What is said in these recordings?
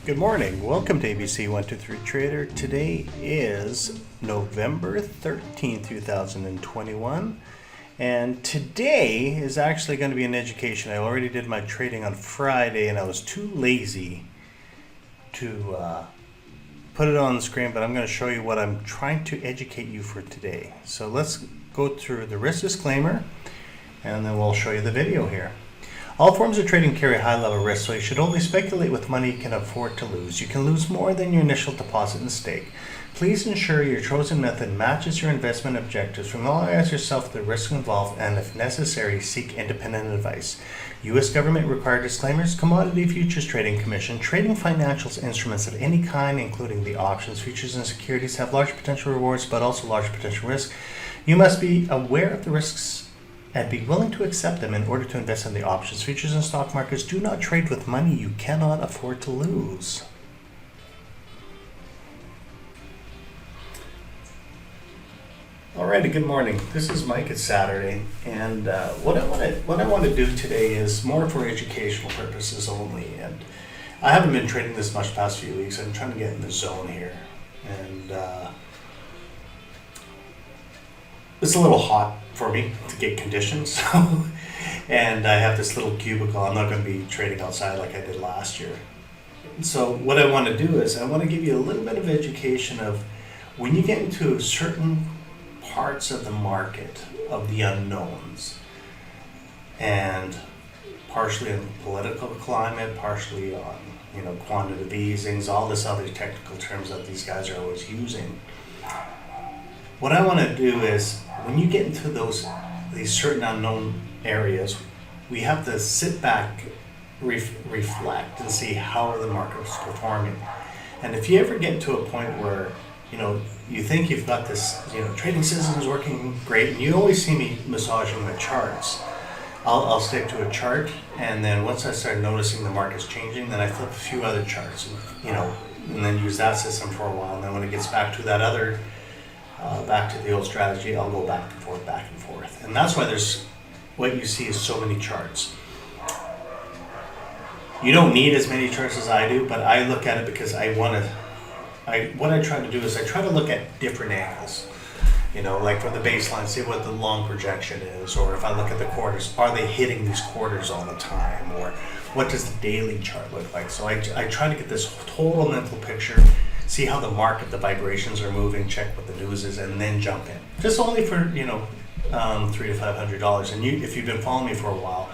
Good morning. Welcome to ABC 123 Trader. Today is November 13th, 2021. And today is actually going to be an education. I already did my trading on Friday and I was too lazy to put it on the screen, but I'm going to show you what I'm trying to educate you for today. So let's go through the risk disclaimer and then we'll show you the video here. All forms of trading carry high level risk, so you should only speculate with money you can afford to lose. You can lose more than your initial deposit and stake. Please ensure your chosen method matches your investment objectives. Familiarize yourself with the risks involved and, if necessary, seek independent advice. U.S. government required disclaimers. Commodity Futures Trading Commission. Trading financial instruments of any kind, including the options, futures, and securities, have large potential rewards but also large potential risk. You must be aware of the risks and be willing to accept them in order to invest in the options, futures, and stock markets. Do not trade with money you cannot afford to lose. Alrighty, good morning. This is Mike. It's Saturday, and what I want to do today is more for educational purposes only. And I haven't been trading this much past few weeks. I'm trying to get in the zone here, and it's a little hot for me to get conditions. And I have this little cubicle. I'm not going to be trading outside like I did last year. So what I want to do is I want to give you a little bit of education of when you get into certain parts of the market of the unknowns, and partially on political climate, partially on quantitative easings, all this other technical terms that these guys are always using. What I want to do is, when you get into these certain unknown areas, we have to sit back, reflect, and see how the market is performing. And if you ever get to a point where you think you've got this trading system is working great, and you always see me massaging the charts, I'll stick to a chart, and then once I start noticing the market's changing, then I flip a few other charts, and then use that system for a while. And then when it gets back to that other back to the old strategy, I'll go back and forth. And that's why what you see is so many charts. You don't need as many charts as I do, but I look at it because what I try to do is I try to look at different angles. Like from the baseline, see what the long projection is, or if I look at the quarters, are they hitting these quarters all the time, or what does the daily chart look like? So I try to get this total mental picture, see how the market, the vibrations are moving, check what the news is, and then jump in. Just only for $300 to $500. And if you've been following me for a while,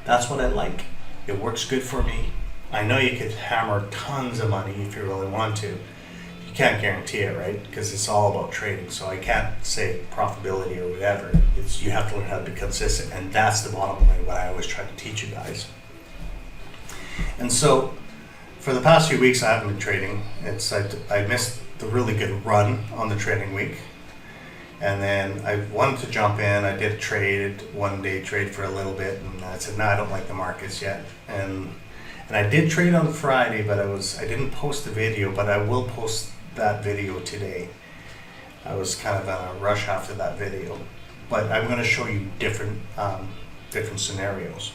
that's what I like. It works good for me. I know you could hammer tons of money if you really want to. You can't guarantee it, right? Because it's all about trading. So I can't say profitability or whatever. You have to learn how to be consistent, and that's the bottom line. What I always try to teach you guys. And so, for the past few weeks, I haven't been trading. I missed the really good run on the trading week. And then I wanted to jump in. I did trade, one day trade for a little bit. And I said, no, I don't like the markets yet. And I did trade on Friday, but I didn't post the video, but I will post that video today. I was kind of in a rush after that video. But I'm going to show you different scenarios.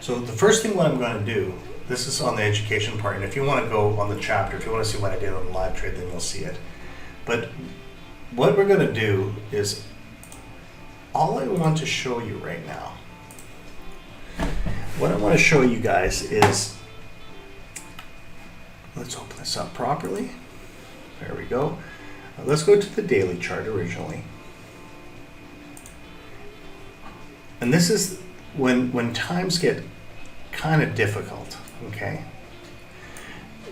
So the first thing what I'm going to do, this is on the education part, and if you want to go on the chapter, if you want to see what I did on the live trade, then you'll see it. But what we're going to do is, all I want to show you right now, what I want to show you guys is, let's open this up properly. There we go. Let's go to the daily chart originally. And this is when times get kind of difficult. Okay,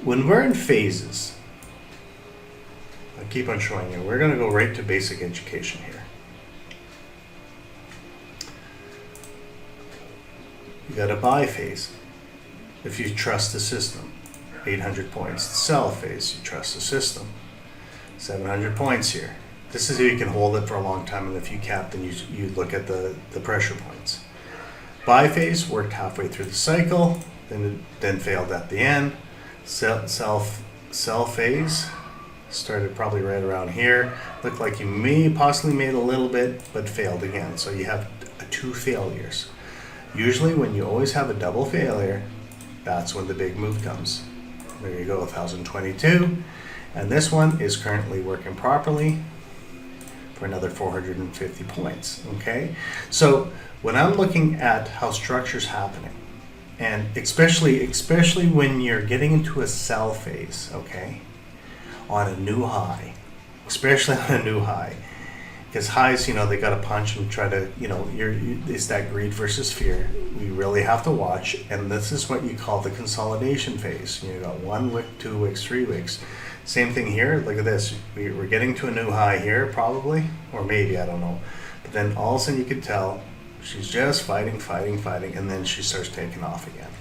when we're in phases, I keep on showing you, we're going to go right to basic education here. You got a buy phase if you trust the system, 800 points. The sell phase, you trust the system, 700 points here. This is how you can hold it for a long time, and if you cap, then you look at the pressure points. Buy phase worked halfway through the cycle, then failed at the end. Sell phase started probably right around here. Looked like you possibly made a little bit, but failed again. So you have two failures. Usually when you always have a double failure, that's when the big move comes. There you go, 1,022. And this one is currently working properly for another 450 points, okay? So when I'm looking at how structure's happening, and especially when you're getting into a sell phase, okay, on a new high, especially on a new high, because highs, they got to punch and try to, it's that greed versus fear. We really have to watch, and this is what you call the consolidation phase. You got 1 wick, 2 wicks, 3 wicks. Same thing here. Look at this. We're getting to a new high here, probably, or maybe, I don't know. But then all of a sudden you could tell she's just fighting, and then she starts taking off again.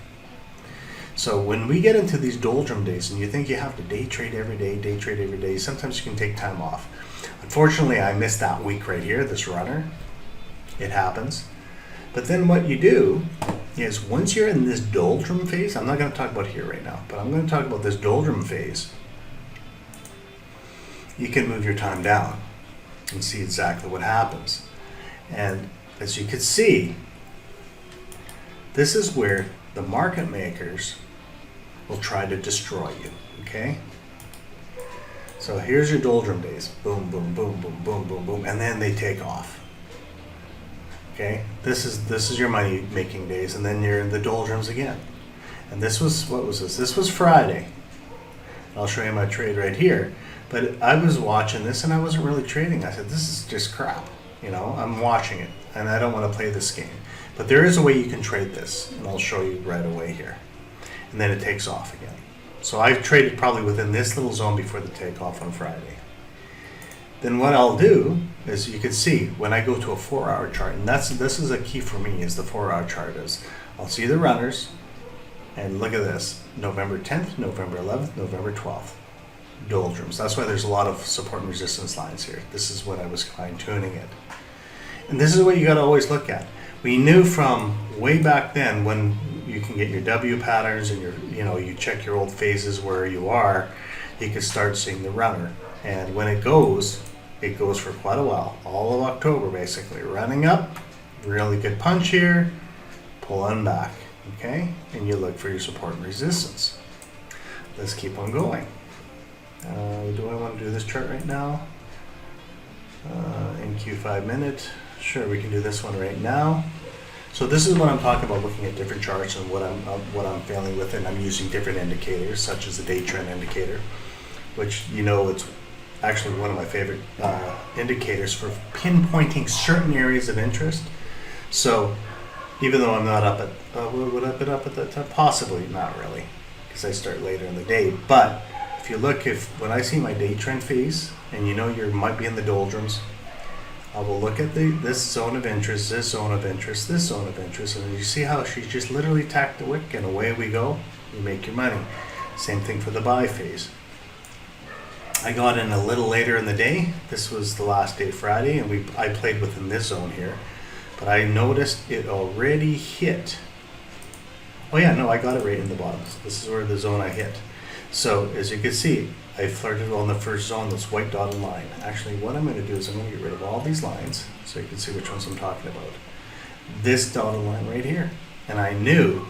So when we get into these doldrum days, and you think you have to day trade every day, sometimes you can take time off. Unfortunately, I missed that week right here, this runner. It happens. But then what you do is once you're in this doldrum phase, I'm not going to talk about here right now, but I'm going to talk about this doldrum phase, you can move your time down and see exactly what happens. And as you can see, this is where the market makers will try to destroy you, okay? So here's your doldrum days. Boom, boom, boom, boom, boom, boom, boom, and then they take off. Okay? This is your money making days, and then you're in the doldrums again. And this was, what was this? This was Friday. I'll show you my trade right here. But I was watching this and I wasn't really trading. I said, this is just crap. I'm watching it and I don't want to play this game. But there is a way you can trade this, and I'll show you right away here. And then it takes off again. So I've traded probably within this little zone before the takeoff on Friday. Then what I'll do is, you can see when I go to a 4-hour chart, and this is a key for me, is the 4-hour chart is, I'll see the runners, and look at this, November 10th, November 11th, November 12th, doldrums. That's why there's a lot of support and resistance lines here. This is what I was fine tuning it. And this is what you got to always look at. We knew from way back then, when you can get your W patterns and you check your old phases where you are, you can start seeing the runner. And when it goes for quite a while, all of October basically, running up, really good punch here, pulling back, okay? And you look for your support and resistance. Let's keep on going. Do I want to do this chart right now? NQ 5 minute. Sure, we can do this one right now. So this is what I'm talking about, looking at different charts and what I'm failing with, and I'm using different indicators, such as the day trend indicator, which it's actually one of my favorite indicators for pinpointing certain areas of interest. So even though I'm not up at, would I have been up at that time? Possibly, not really, because I start later in the day. But if you look, when I see my day trend phase, and you might be in the doldrums, I will look at this zone of interest, this zone of interest, this zone of interest, and you see how she just literally tacked the wick, and away we go. You make your money. Same thing for the buy phase. I got in a little later in the day. This was the last day, Friday, and I played within this zone here. But I noticed it already hit. Oh yeah, no, I got it right in the bottom. This is where the zone I hit. So as you can see, I flirted on the first zone, this white dotted line. Actually, what I'm going to do is I'm going to get rid of all these lines so you can see which ones I'm talking about. This dotted line right here. And I knew,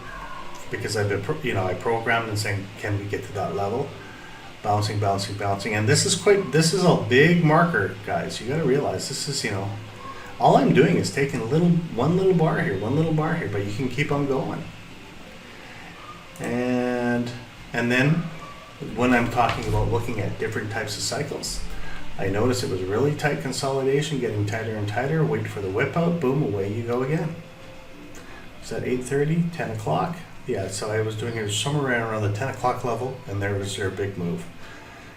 because I've been, I programmed and saying, can we get to that level? Bouncing, bouncing, bouncing. And this is a big marker, guys. You got to realize this is, all I'm doing is taking one little bar here, but you can keep on going. And then when I'm talking about looking at different types of cycles, I noticed it was really tight consolidation, getting tighter and tighter, wait for the whip out, boom, away you go again. Is that 8:30, 10 o'clock? Yeah, so I was doing it somewhere around the 10 o'clock level, and there was their big move.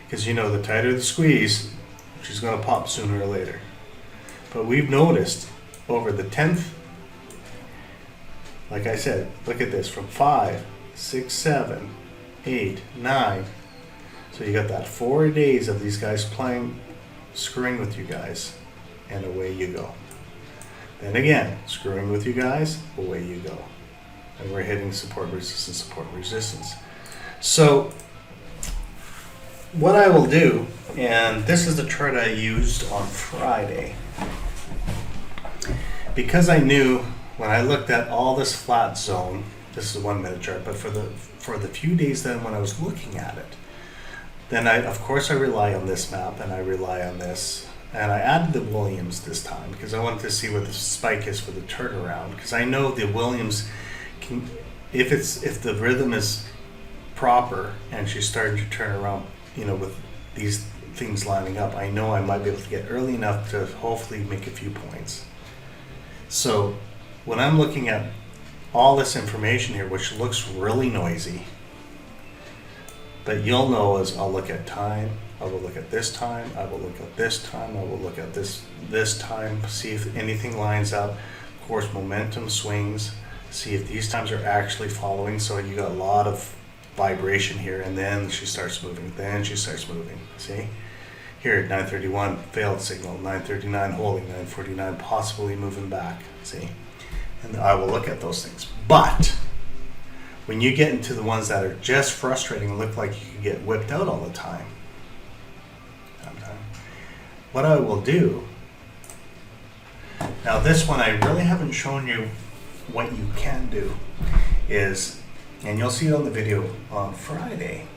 Because the tighter the squeeze, she's going to pop sooner or later. But we've noticed over the 10th, like I said, look at this, from 5, 6, 7, 8, 9. So you got that 4 days of these guys screwing with you guys, and away you go. Then again, screwing with you guys, away you go. And we're hitting support, resistance. So what I will do, and this is the chart I used on Friday, because I knew when I looked at all this flat zone, this is a 1 minute chart, but for the few days then when I was looking at it, then of course I rely on this map and I rely on this, and I added the Williams this time because I wanted to see what the spike is for the turnaround, because I know the Williams can, if the rhythm is proper and she's starting to turn around, with these things lining up, I know I might be able to get early enough to hopefully make a few points. So when I'm looking at all this information here, which looks really noisy, but you'll know as I'll look at time, I will look at this time, I will look at this time, I will look at this time, see if anything lines up. Of course, momentum swings, see if these times are actually following. So you got a lot of vibration here, and then she starts moving, see? Here at 9:31, failed signal, 9:39 holding, 9:49 possibly moving back, see? And I will look at those things. But when you get into the ones that are just frustrating and look like you can get whipped out all the time, what I will do, now this one I really haven't shown you what you can do, is, and you'll see it on the video on Friday.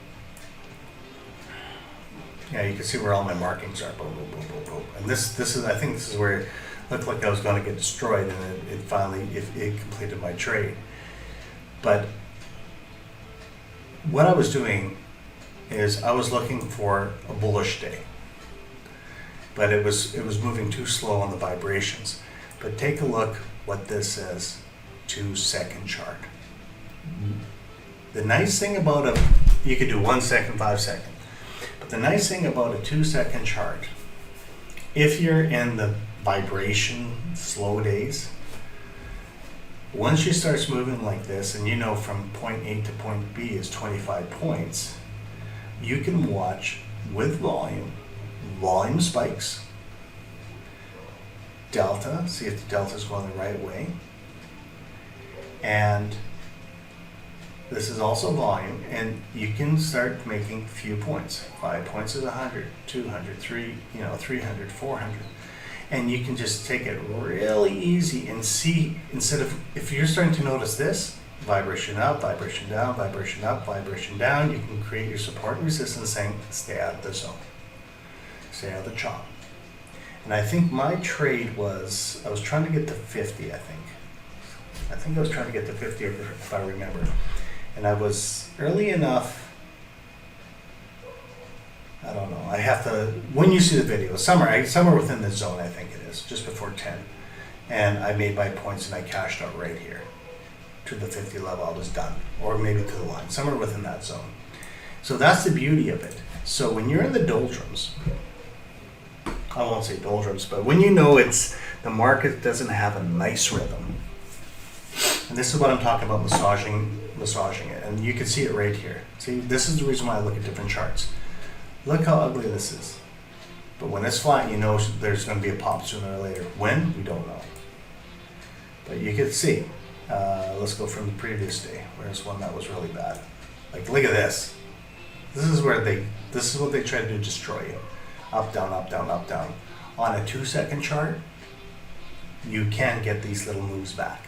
Yeah, you can see where all my markings are, boom, boom, boom, boom, boom. And this is, I think this is where it looked like I was going to get destroyed, and it finally completed my trade. But what I was doing is I was looking for a bullish day, but it was moving too slow on the vibrations. But take a look what this says, 2-second chart. The nice thing about you could do 1 second, 5 second, but the nice thing about a 2-second chart, if you're in the vibration slow days, once she starts moving like this, and from point A to point B is 25 points, you can watch with volume spikes, delta, see if the delta is going the right way, and this is also volume, and you can start making few points. 5 points is 100, 200, 300, 400. And you can just take it really easy and see, instead of, if you're starting to notice this, vibration up, vibration down, vibration up, vibration down, you can create your support and resistance saying, stay out of the zone. Stay out of the chop. And I think my trade was, I was trying to get to 50, I think I was trying to get to 50 if I remember. And I was early enough, I don't know, I have to, when you see the video, somewhere within the zone, I think it is, just before 10. And I made my points and I cashed out right here. To the 50 level, I was done. Or maybe to the line, somewhere within that zone. So that's the beauty of it. So when you're in the doldrums, I won't say doldrums, but when you know the market doesn't have a nice rhythm, and this is what I'm talking about, massaging it, and you can see it right here. See, this is the reason why I look at different charts. Look how ugly this is. But when it's flat, you know there's going to be a pop sooner or later. When? We don't know. But you can see. Let's go from the previous day. Where's one that was really bad? Like, look at this. This is what they try to do, destroy you. Up, down, up, down, up, down. On a 2-second chart, you can get these little moves back.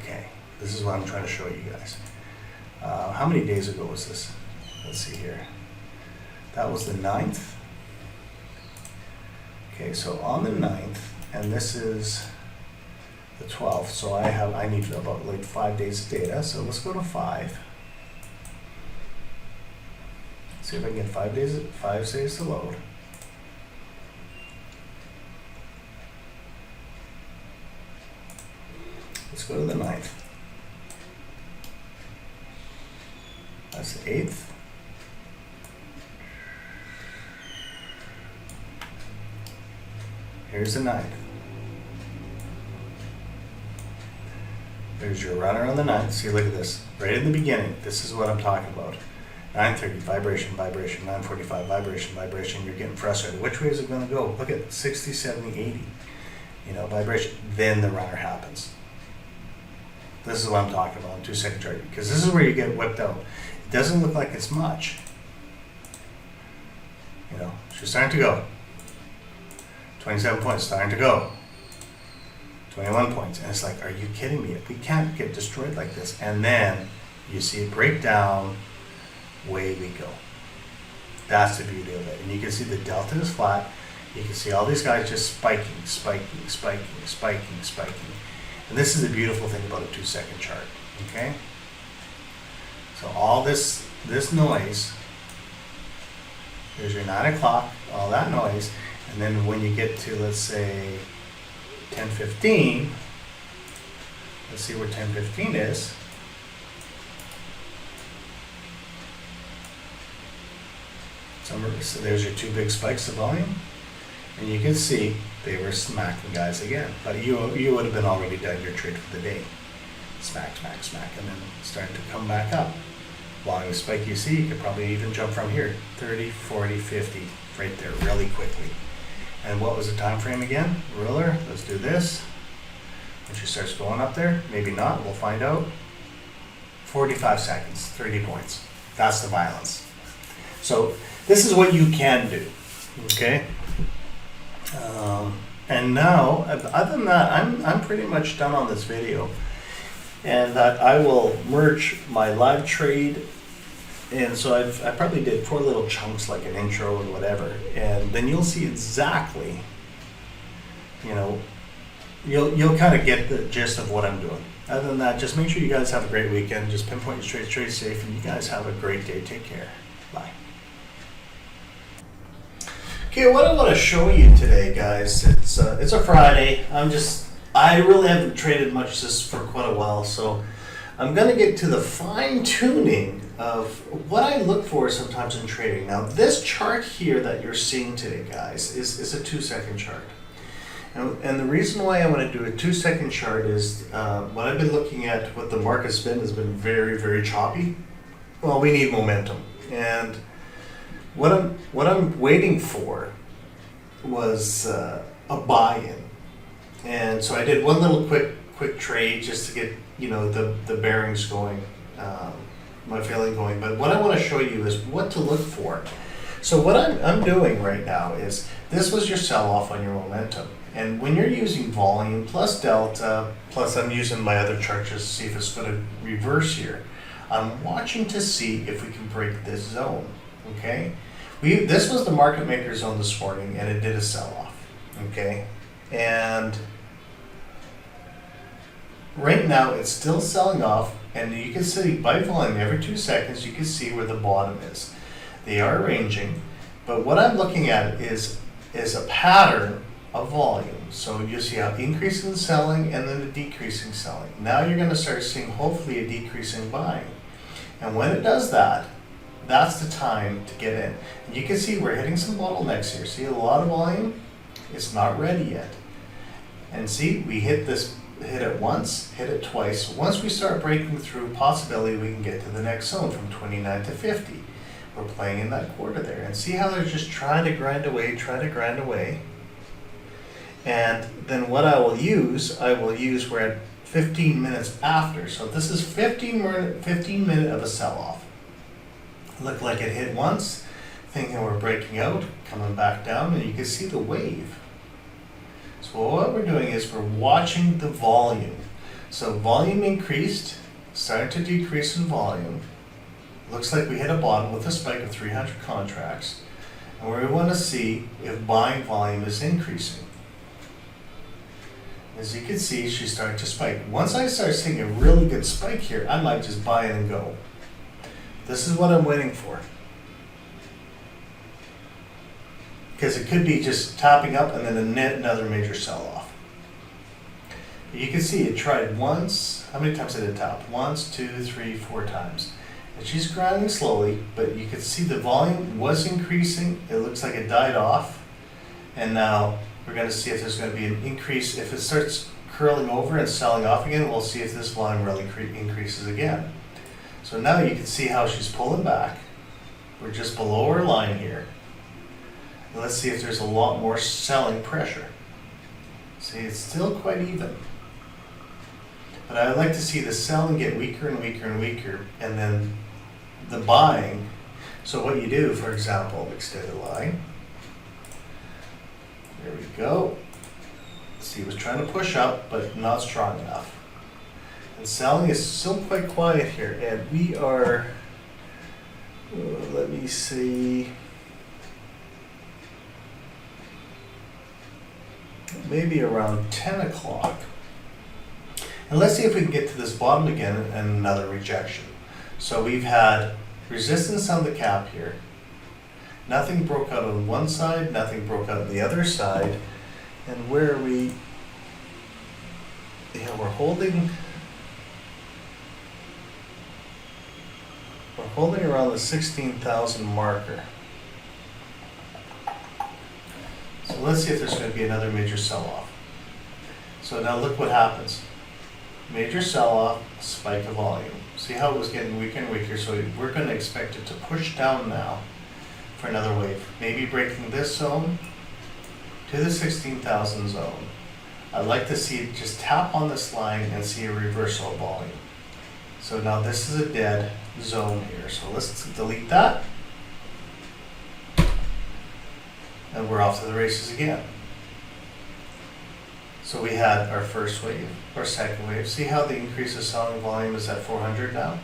Okay, this is what I'm trying to show you guys. How many days ago was this? Let's see here. That was the 9th. Okay, so on the 9th, and this is the 12th, so I need about like 5 days of data, so let's go to 5. See if I can get 5 days to load. Let's go to the 9th. That's the 8th. Here's the 9th. There's your runner on the 9th. See, look at this. Right in the beginning, this is what I'm talking about. 9:30, vibration, 9:45, vibration. You're getting frustrated. Which way is it going to go? Look at 60, 70, 80. Vibration. Then the runner happens. This is what I'm talking about, 2-second chart. Because this is where you get whipped out. It doesn't look like it's much. She's starting to go. 27 points, starting to go. 21 points. And it's like, are you kidding me? We can't get destroyed like this. And then you see it break down, away we go. That's the beauty of it. And you can see the delta is flat. You can see all these guys just spiking. And this is the beautiful thing about a 2-second chart, okay? So all this noise, there's your 9 o'clock, all that noise, and then when you get to, let's say, 10:15, let's see where 10:15 is. So there's your 2 big spikes of volume, and you can see they were smacking guys again. But you would have been already done your trade for the day. Smack, and then starting to come back up. Along the spike you see, you could probably even jump from here, 30, 40, 50, right there, really quickly. And what was the time frame again? Ruler, let's do this. When she starts going up there, maybe not, we'll find out. 45 seconds, 30 points. That's the violence. So this is what you can do, okay? And now, other than that, I'm pretty much done on this video. And I will merge my live trade. And so I probably did 4 little chunks, like an intro and whatever. And then you'll see exactly, you'll kind of get the gist of what I'm doing. Other than that, just make sure you guys have a great weekend. Just pinpoint your trades, trade safe, and you guys have a great day. Take care. Bye. Okay, what I want to show you today, guys, it's a Friday. I really haven't traded much this for quite a while, so I'm going to get to the fine-tuning of what I look for sometimes in trading. Now, this chart here that you're seeing today, guys, is a 2-second chart. And the reason why I want to do a 2-second chart is what I've been looking at, what the market's been, has been very, very choppy. Well, we need momentum. And what I'm waiting for was a buy-in. And so I did one little quick trade just to get the bearings going, my feeling going. But what I want to show you is what to look for. So what I'm doing right now is, this was your sell-off on your momentum. And when you're using volume plus delta, plus I'm using my other chart just to see if it's going to reverse here, I'm watching to see if we can break this zone, okay? This was the market maker zone this morning, and it did a sell-off, okay? And right now it's still selling off, and you can see by volume every 2 seconds you can see where the bottom is. They are ranging, but what I'm looking at is a pattern of volume. So you see how increasing selling and then a decreasing selling. Now you're going to start seeing hopefully a decreasing buying. And when it does that, that's the time to get in. And you can see we're hitting some bottlenecks here. See a lot of volume? It's not ready yet. And see, we hit it once, hit it twice. Once we start breaking through, possibility we can get to the next zone from 29 to 50. We're playing in that quarter there. And see how they're just trying to grind away. And then what I will use, we're at 15 minutes after. So this is 15 minute of a sell-off. Looked like it hit once, thinking we're breaking out, coming back down, and you can see the wave. So what we're doing is we're watching the volume. So volume increased, started to decrease in volume. Looks like we hit a bottom with a spike of 300 contracts. And we want to see if buying volume is increasing. As you can see, she's starting to spike. Once I start seeing a really good spike here, I might just buy it and go. This is what I'm waiting for. Because it could be just topping up and then another major sell-off. You can see it tried once. How many times did it top? 1, 2, 3, 4 times. And she's grinding slowly, but you can see the volume was increasing. It looks like it died off. And now we're going to see if there's going to be an increase. If it starts curling over and selling off again, we'll see if this volume really increases again. So now you can see how she's pulling back. We're just below our line here. And let's see if there's a lot more selling pressure. See, it's still quite even. But I would like to see the selling get weaker and weaker and weaker, and then the buying. So what you do, for example, extended line. There we go. See, it was trying to push up, but not strong enough. And selling is still quite quiet here, and we are, let me see, maybe around 10 o'clock. And let's see if we can get to this bottom again and another rejection. So we've had resistance on the cap here. Nothing broke out on one side, nothing broke out on the other side. And where are we? Yeah, we're holding around the 16,000 marker. So let's see if there's going to be another major sell-off. So now look what happens. Major sell-off, spike of volume. See how it was getting weaker and weaker, so we're going to expect it to push down now for another wave. Maybe breaking this zone to the 16,000 zone. I'd like to see it just tap on this line and see a reversal of volume. So now this is a dead zone here. So let's delete that. And we're off to the races again. So we had our first wave, our second wave. See how the increase of selling volume is at 400 now?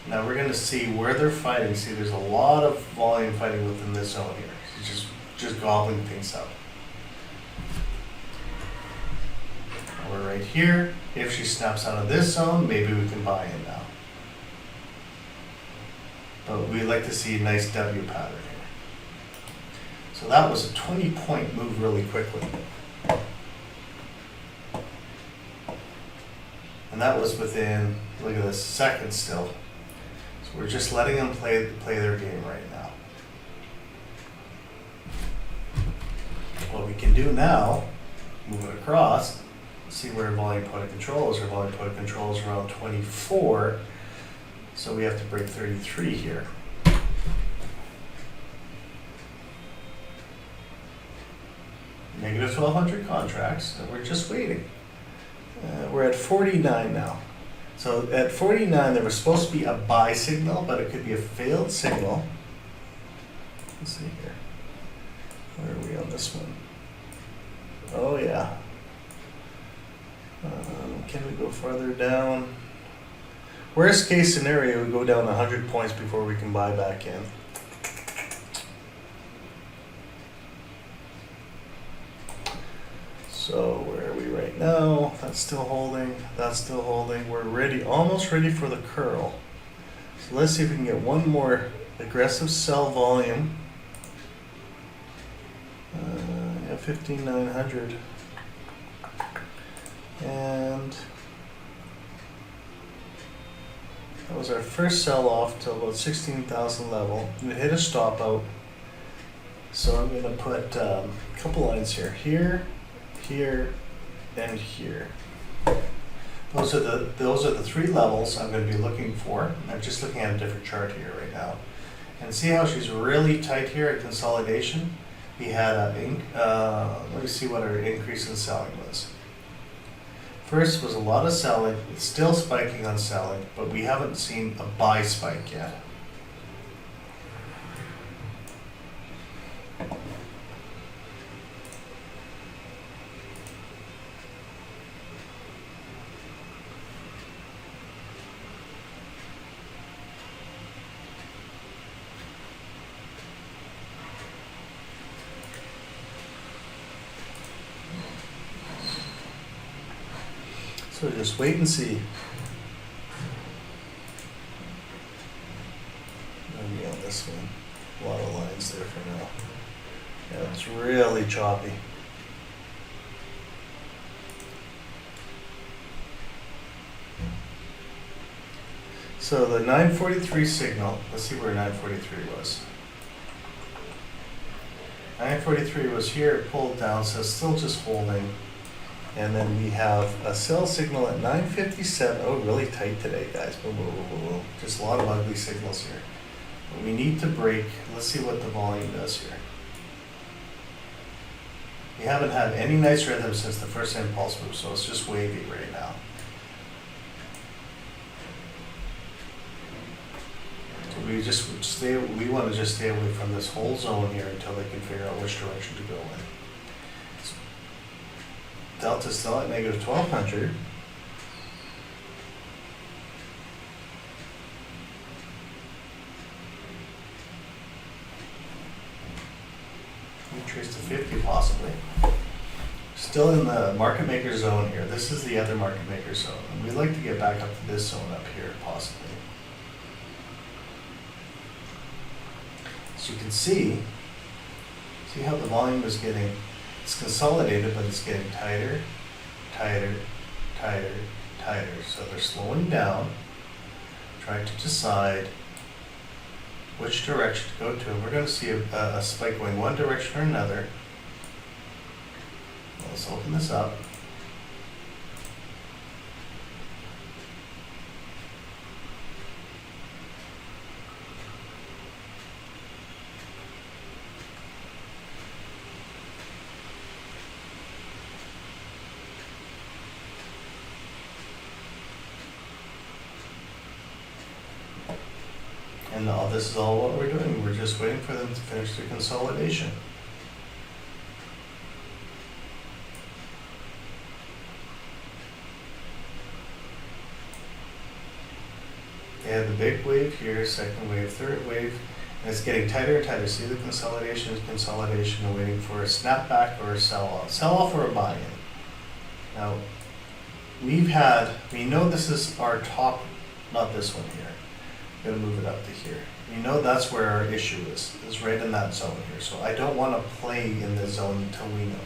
Now we're going to see where they're fighting. See, there's a lot of volume fighting within this zone here. It's just gobbling things up. And we're right here. If she snaps out of this zone, maybe we can buy in now. But we'd like to see a nice W pattern here. So that was a 20-point move really quickly. And that was within, look at this, seconds still. So we're just letting them play their game right now. What we can do now, move it across, see where volume point of control is. Our volume point of control is around 24. So we have to break 33 here. Negative 1,200 contracts, and we're just waiting. We're at 49 now. So at 49, there was supposed to be a buy signal, but it could be a failed signal. Let's see here. Where are we on this one? Oh yeah. Can we go farther down? Worst case scenario, we go down 100 points before we can buy back in. So where are we right now? That's still holding. That's still holding. We're ready, almost ready for the curl. So let's see if we can get one more aggressive sell volume. Yeah, 15,900. And that was our first sell off to about 16,000 level. We hit a stop out. So I'm going to put a couple lines here. Here, and here. Those are the three levels I'm going to be looking for. I'm just looking at a different chart here right now. And see how she's really tight here at consolidation? We had let me see what our increase in selling was. First was a lot of selling. It's still spiking on selling, but we haven't seen a buy spike yet. So just wait and see. Maybe on this one, a lot of lines there for now. Yeah, it's really choppy. So the 943 signal, let's see where 943 was. 943 was here, it pulled down, so it's still just holding. And then we have a sell signal at 957. Oh, really tight today, guys. Whoa, whoa, whoa, whoa. Just a lot of ugly signals here. But we need to break. Let's see what the volume does here. We haven't had any nice rhythm since the first impulse move, so it's just wavy right now. So we want to just stay away from this whole zone here until they can figure out which direction to go in. Delta's still at negative 1200. Retrace to 50 possibly. Still in the market maker zone here. This is the other market maker zone. And we'd like to get back up to this zone up here possibly. As you can see how the volume is getting, it's consolidated, but it's getting tighter, tighter, tighter, tighter. So they're slowing down, trying to decide which direction to go to. And we're going to see a spike going one direction or another. Let's open this up. And this is all what we're doing. We're just waiting for them to finish their consolidation. They have the big wave here, second wave, third wave, and it's getting tighter and tighter. See the consolidation, and waiting for a snapback or a sell-off. Sell-off or a buy-in. Now, we know this is our top, not this one here. Gonna move it up to here. We know that's where our issue is right in that zone here. So I don't want to play in this zone until we know.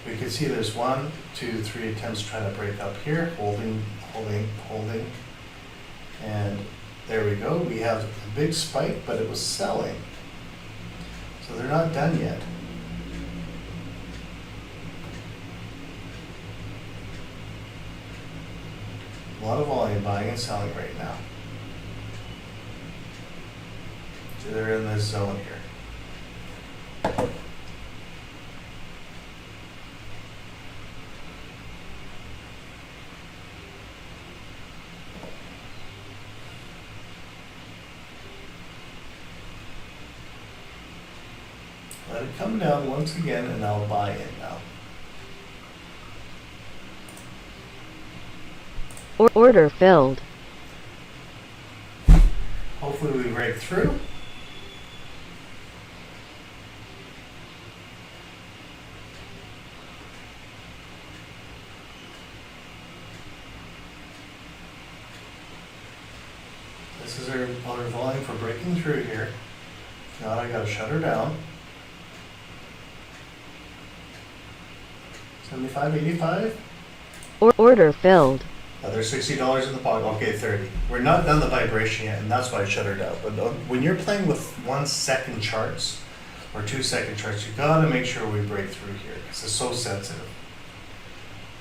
We can see there's 1, 2, 3 attempts trying to break up here, holding, holding, holding. And there we go. We have a big spike, but it was selling. So they're not done yet. A lot of volume buying and selling right now. So they're in this zone here. Let it come down once again and I'll buy in now. Order filled. Hopefully we break through. This is our volume for breaking through here. If not, I gotta shut her down. 75, 85. Order filled. There's $60 in the pocket. Okay, 30. We're not done the vibration yet, and that's why I shut her down. But when you're playing with 1 second charts or 2 second charts, you gotta make sure we break through here because it's so sensitive.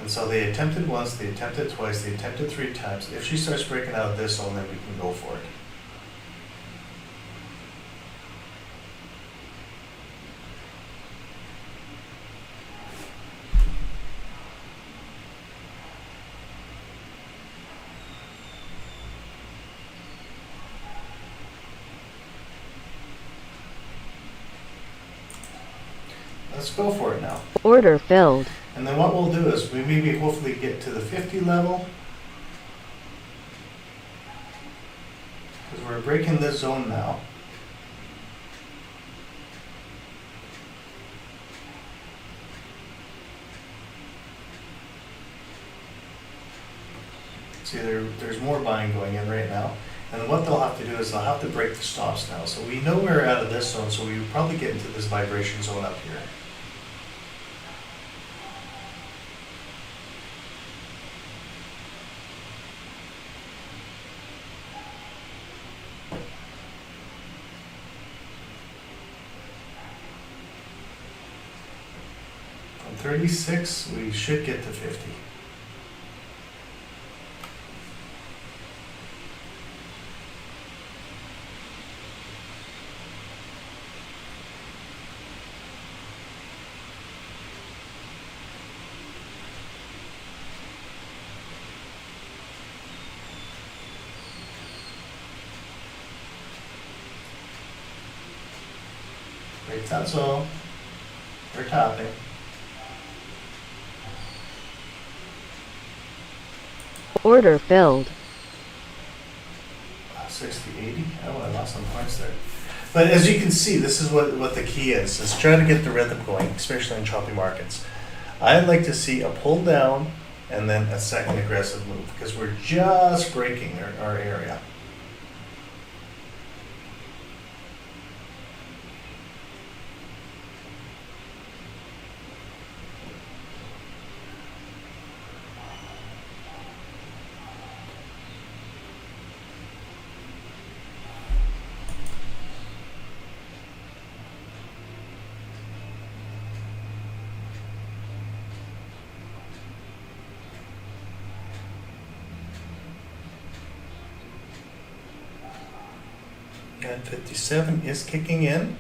And so they attempted once, they attempted twice, they attempted 3 times. If she starts breaking out of this zone, then we can go for it. Let's go for it now. Order filled. And then what we'll do is we maybe hopefully get to the 50 level. Because we're breaking this zone now. See, there's more buying going in right now. And what they'll have to do is they'll have to break the stops now. So we know we're out of this zone, so we probably get into this vibration zone up here. From 36, we should get to 50. Right, that's all. We're topping. 'Order filled. 60, 80. Oh, I lost some points there. But as you can see, this is what the key is try to get the rhythm going, especially in choppy markets. I'd like to see a pull down and then a second aggressive move because we're just breaking our area. And 57 is kicking in.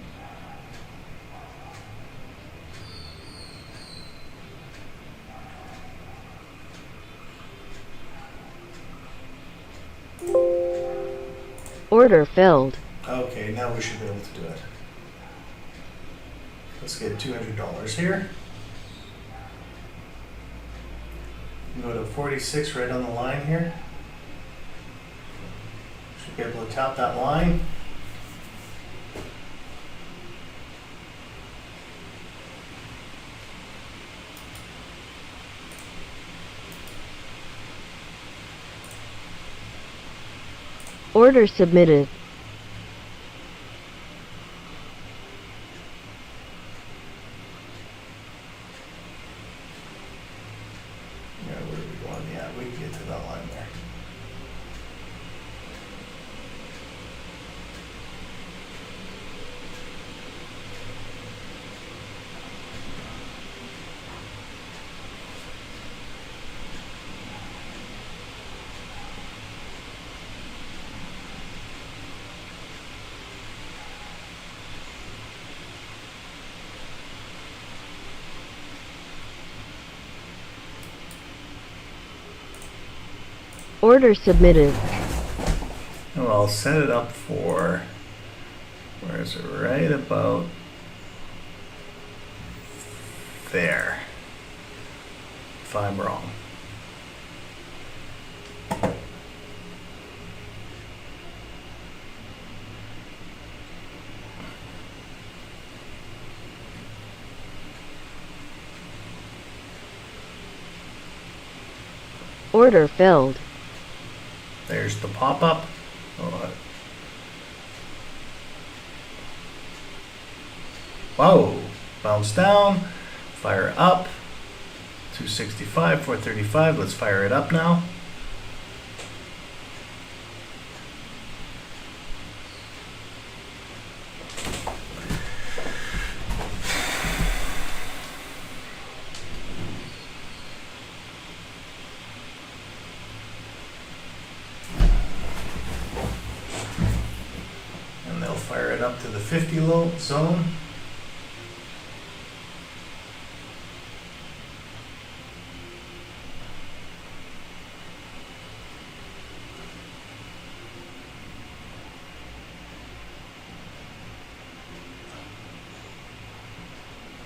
Order filled. Okay, now we should be able to do it. Let's get $200 here. Go to 46 right on the line here. Should be able to tap that line. Order submitted. Yeah, where are we going? Yeah, we can get to that line there. Order submitted. Well, I'll set it up for, where is it? Right about there. If I'm wrong. Order filled. There's the pop-up. Oh, whoa, bounce down, fire up, 265, 435, let's fire it up now. And they'll fire it up to the 50 low zone.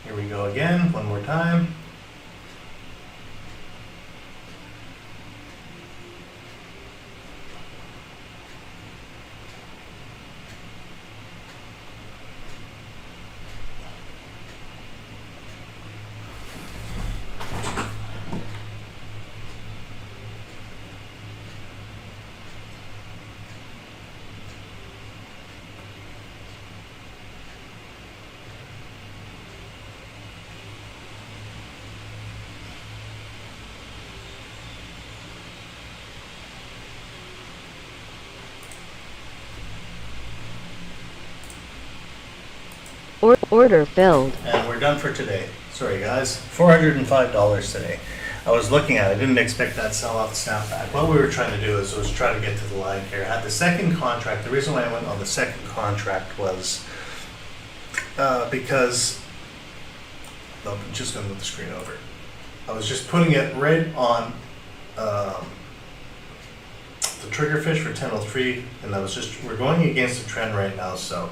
Here we go again, one more time. Order filled. And we're done for today. Sorry guys, $405 today. I was looking at it, I didn't expect that sell-off snapback. What we were trying to do is try to get to the line here. I had the second contract. The reason why I went on the second contract was because, no, I'm just gonna move the screen over. I was just putting it right on the trigger fish for 1003, and we're going against the trend right now, so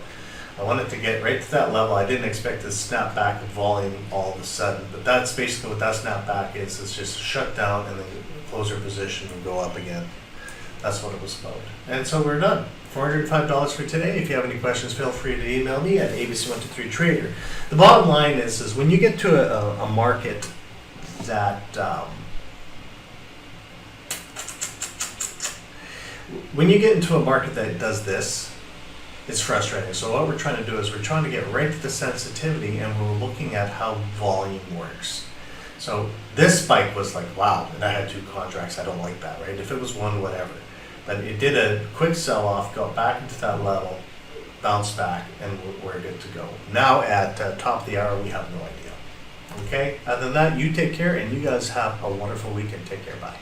I wanted to get right to that level. I didn't expect to snap back of volume all of a sudden, but that's basically what that snap back is. It's just shut down and then close your position and go up again. That's what it was about. And so we're done. $405 for today. If you have any questions, feel free to email me at abc123trader. The bottom line is when you get to a market that when you get into a market that does this, it's frustrating. So what we're trying to do is we're trying to get right to the sensitivity, and we're looking at how volume works. So this spike was like, wow, and I had 2 contracts. I don't like that, right? If it was one, whatever. But it did a quick sell-off, got back into that level, bounced back, and we're good to go. Now at top of the hour, we have no idea. Okay? Other than that, you take care, and you guys have a wonderful weekend. Take care. Bye.